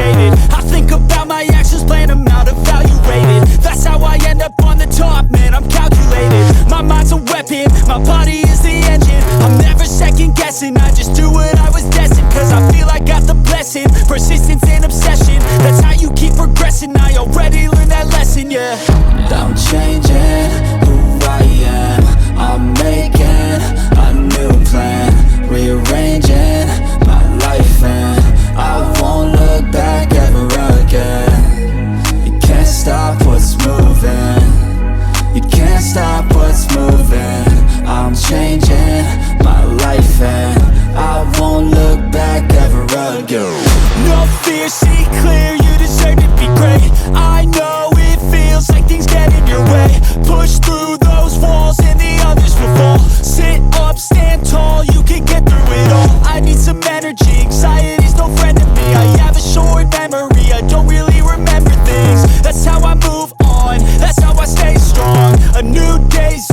motivated. I think about my actions, plan them out, evaluate it. That's how I end up on the top, man, I'm calculated. My mind's a weapon, my body is the engine. I'm never second guessing, I just do what I was destined. Cause I feel I got the blessing, persistence and obsession. That's how you keep progressing, I already learned that lesson, yeah. I'm changing who I am, I'm making a new plan, rearranging my life and I won't look back ever again. You can't stop what's moving, you can't stop what's moving. I'm changing my life and I won't look back ever again. No fear, see clear, you deserve to be great. I know it feels like things get in your way. Push through those walls and the others will fall. Sit up, stand tall, you can get through it all. I need some energy, anxiety's no friend to me. I have a short memory, I don't really remember things. That's how I move on, that's how I stay strong. A new day's